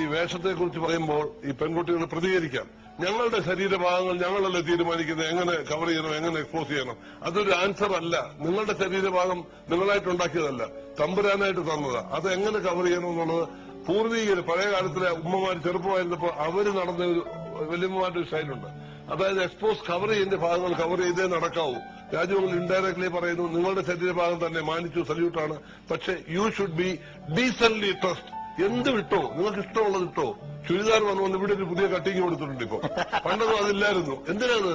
ഈ വേഷത്തെക്കുറിച്ച് പറയുമ്പോൾ ഈ പെൺകുട്ടികൾ പ്രതികരിക്കാം. ഞങ്ങളുടെ ശരീരഭാഗങ്ങൾ ഞങ്ങളല്ലേ തീരുമാനിക്കുന്നത് എങ്ങനെ കവർ ചെയ്യണം, എങ്ങനെ എക്സ്പോസ് ചെയ്യണം. അതൊരു ആൻസർ അല്ല. നിങ്ങളുടെ ശരീരഭാഗം നിങ്ങളായിട്ടുണ്ടാക്കിയതല്ല, തമ്പുരാനായിട്ട് തന്നതാ. അത് എങ്ങനെ കവർ ചെയ്യണം എന്നുള്ളത് പൂർവീകർ പഴയ കാലത്തിലെ ഉമ്മമാർ ചെറുപ്പമായിരുന്നപ്പോൾ അവര് നടന്ന ഒരു വലിയമ്മമാരുടെ സ്റ്റൈലുണ്ട്. അതായത് എക്സ്പോസ് കവർ ചെയ്യേണ്ട ഭാഗങ്ങൾ കവർ ചെയ്തേ നടക്കാവൂ. രാജ്യങ്ങൾ ഇൻഡയറക്ട്ലി പറയുന്നു നിങ്ങളുടെ ശരീരഭാഗം തന്നെ മാനിച്ചു, സല്യൂട്ടാണ്. പക്ഷെ you should be decently trust. എന്ത് വിട്ടോ, നിങ്ങൾക്ക് ഇഷ്ടമുള്ളത് ഇട്ടോ. ചുരിദാർ വന്നു ഇവിടെ ഒരു പുതിയ കട്ടിങ് കൊടുത്തിട്ടുണ്ട്. ഇപ്പൊ പണ്ടൊന്നും അതില്ലായിരുന്നു. എന്തിനാണ്?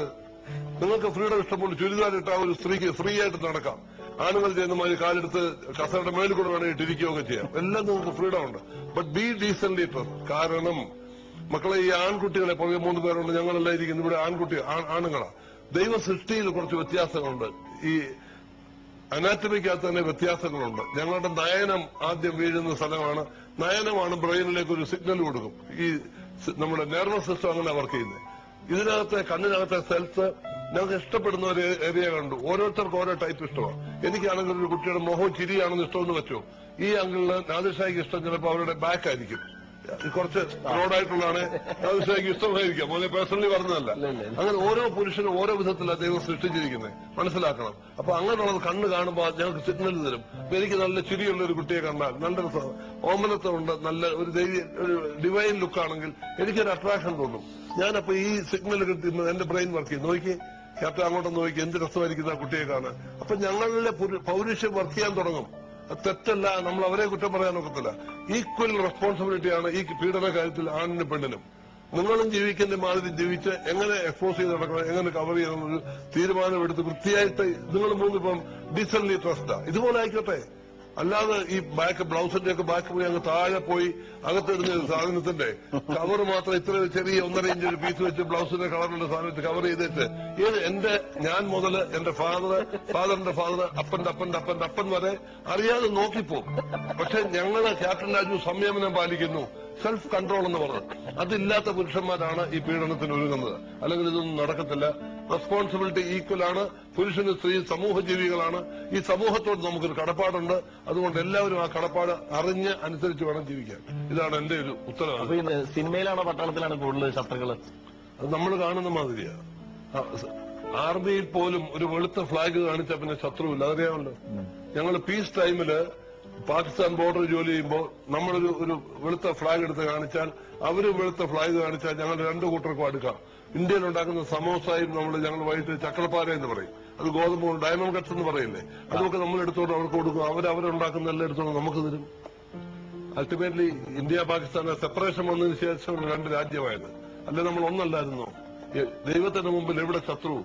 നിങ്ങൾക്ക് ഫ്രീഡം ഇഷ്ടംപോലെ ചുരിദാർ ഇട്ടാ ഒരു സ്ത്രീക്ക് ഫ്രീ ആയിട്ട് നടക്കാം. ആണുങ്ങൾ ചെയ്യുന്ന മാതിരി കാലെടുത്ത് കസയുടെ മേളിൽ കൂടെ വേണമെങ്കിൽ ഇട്ടിരിക്കുകയൊക്കെ ചെയ്യാം. എല്ലാം നിങ്ങൾക്ക് ഫ്രീഡം ഉണ്ട്. But be decently trust. കാരണം മക്കളെ, ഈ ആൺകുട്ടികളെ പുറകെ 3 പേരുണ്ട്. ഞങ്ങളെല്ലാം ഇരിക്കുന്നു ഇവിടെ ആണുങ്ങളാ. ദൈവ സൃഷ്ടിയിൽ കുറച്ച് വ്യത്യാസങ്ങളുണ്ട്. ഈ അനാറ്റമിക്കകത്ത് തന്നെ വ്യത്യാസങ്ങളുണ്ട്. ഞങ്ങളുടെ നയനം ആദ്യം വീഴുന്ന സ്ഥലമാണ്. നയനമാണ് ബ്രെയിനിലേക്ക് ഒരു സിഗ്നൽ കൊടുക്കും. ഈ നമ്മുടെ നെർവസ് സിസ്റ്റം അങ്ങനെ വർക്ക് ചെയ്യുന്നത്. ഇതിനകത്തെ കണ്ണിനകത്തെ സെൽസ് ഞങ്ങൾക്ക് ഇഷ്ടപ്പെടുന്ന ഒരു ഏരിയ കണ്ടു. ഓരോരുത്തർക്കും ഓരോ ടൈപ്പ് ഇഷ്ടമാണ്. എനിക്കാണെങ്കിൽ ഒരു കുട്ടിയുടെ മുഖവും ചിരിയാണെന്ന് ഇഷ്ടമെന്ന് വെച്ചോ. ഈ അങ്കിളിന് നാദിർഷായ്ക്ക് ഇഷ്ടം ചിലപ്പോൾ അവരുടെ ബാക്ക് ആയിരിക്കും. കുറച്ച് റോഡായിട്ടുള്ളതാണ് നാദിർഷായ്ക്ക് ഇഷ്ടമായിരിക്കാം. മോനെ പേഴ്സണലി പറഞ്ഞതല്ല. അങ്ങനെ ഓരോ പുരുഷനും ഓരോ വിധത്തിലാണ് ദൈവം സൃഷ്ടിച്ചിരിക്കുന്നത്. മനസ്സിലാക്കണം. അപ്പൊ അങ്ങനെയുള്ളത് കണ്ണ് കാണുമ്പോൾ ഞങ്ങൾക്ക് സിഗ്നൽ തരും. അപ്പൊ എനിക്ക് നല്ല ചിരിയുള്ള ഒരു കുട്ടിയെ കണ്ടാൽ, നല്ല ഓമനത്വമുണ്ട്, നല്ല ഒരു ഡിവൈൻ ലുക്കാണെങ്കിൽ എനിക്കൊരു അട്രാക്ഷൻ തോന്നും. ഞാനപ്പോ ഈ സിഗ്നൽ കിട്ടുന്നത് എന്റെ ബ്രെയിൻ വർക്ക് ചെയ്യും. നോക്കി ക്യാപ്റ്റൻ അങ്ങോട്ടൊന്ന് നോക്കി, എന്ത് രസമായിരിക്കുന്ന ആ കുട്ടിയെ കാണാൻ. അപ്പൊ ഞങ്ങളിലെ പൗരുഷം വർക്ക് ചെയ്യാൻ തുടങ്ങും. അത് തെറ്റല്ല, നമ്മൾ അവരെ കുറ്റം പറയാൻ ഒക്കത്തില്ല. ഈക്വൽ റെസ്പോൺസിബിലിറ്റിയാണ് ഈ പീഡന കാര്യത്തിൽ ആണിനും പെണ്ണിനും. നിങ്ങളും ജീവിക്കേണ്ട മാതിരി ജീവിച്ച് എങ്ങനെ എക്സ്പോസ് ചെയ്ത് നടക്കണം, എങ്ങനെ കവർ ചെയ്യണം ഒരു തീരുമാനമെടുത്ത് വൃത്തിയായിട്ട് നിങ്ങൾ 3 ഇപ്പം ഡീസന്റ്ലി ട്രസ്റ്റാ. ഇതുപോലെ ആയിക്കോട്ടെ. അല്ലാതെ ഈ ബ്ലൗസിന്റെ ഒക്കെ ബാക്ക് പോയി അങ്ങ് താഴെ പോയി അകത്തിടുന്ന സാധനത്തിന്റെ കവർ മാത്രം ഇത്ര ചെറിയ 1.5 ഇഞ്ച് ഒരു പീസ് വെച്ച് ബ്ലൗസിന്റെ കളറുള്ള സാധനത്തെ കവർ ചെയ്തിട്ട് ഞാൻ മുതൽ എന്റെ ഫാദറിന്റെ ഫാദർ, അപ്പന്റെ അപ്പൻ വരെ അറിയാതെ നോക്കിപ്പോകും. പക്ഷെ ഞങ്ങള് ക്യാപ്റ്റൻ രാജു സംയമനം പാലിക്കുന്നു, സെൽഫ് കൺട്രോൾ എന്ന് പറഞ്ഞു. അതില്ലാത്ത പുരുഷന്മാരാണ് ഈ പീഡനത്തിന് ഒരുങ്ങുന്നത്. അല്ലെങ്കിൽ ഇതൊന്നും നടക്കത്തില്ല. റെസ്പോൺസിബിലിറ്റി ഈക്വൽ ആണ്. പുരുഷനും സ്ത്രീ സമൂഹ ജീവികളാണ്. ഈ സമൂഹത്തോട് നമുക്കൊരു കടപ്പാടുണ്ട്. അതുകൊണ്ട് എല്ലാവരും ആ കടപ്പാട് അറിഞ്ഞ് അനുസരിച്ച് വേണം ജീവിക്കാൻ. ഇതാണ് എന്റെ ഒരു ഉത്തരവാദിത്വം. സിനിമയിലാണോ പട്ടാളത്തിലാണ് കൂടുതൽ ശത്രുക്കള്? അത് നമ്മൾ കാണുന്ന മാതിരിയാ. ആർമിയിൽ പോലും ഒരു വെളുത്ത ഫ്ലാഗ് കാണിച്ചാൽ പിന്നെ ശത്രുവില്ല. അതറിയാമല്ലോ. ഞങ്ങൾ പീസ് ടൈമില് പാകിസ്ഥാൻ ബോർഡർ ജോലി ചെയ്യുമ്പോൾ നമ്മളൊരു വെളുത്ത ഫ്ലാഗ് എടുത്ത് കാണിച്ചാൽ, അവര് വെളുത്ത ഫ്ലാഗ് കാണിച്ചാൽ ഞങ്ങൾ 2 കൂട്ടർക്കും അടുക്കാം. ഇന്ത്യയിൽ ഉണ്ടാക്കുന്ന സമോസായും ഞങ്ങൾ വൈകിട്ട് ചക്രപ്പാര എന്ന് പറയും. അത് ഗോതമ്പ് ഡയമണ്ട് കട്ട്സ് എന്ന് പറയില്ലേ, അതൊക്കെ നമ്മൾ എടുത്തോണ്ട് അവർക്ക് കൊടുക്കും. അവരുണ്ടാക്കുന്ന എല്ലാം എടുത്തോണ്ട് നമുക്ക് തരും. അൾട്ടിമേറ്റ്ലി ഇന്ത്യ പാകിസ്ഥാൻ സെപ്പറേഷൻ വന്നതിന് ശേഷം 2 രാജ്യമായത്. അല്ലെ നമ്മൾ ഒന്നല്ലായിരുന്നോ? ദൈവത്തിന്റെ മുമ്പിൽ എവിടെ ശത്രു?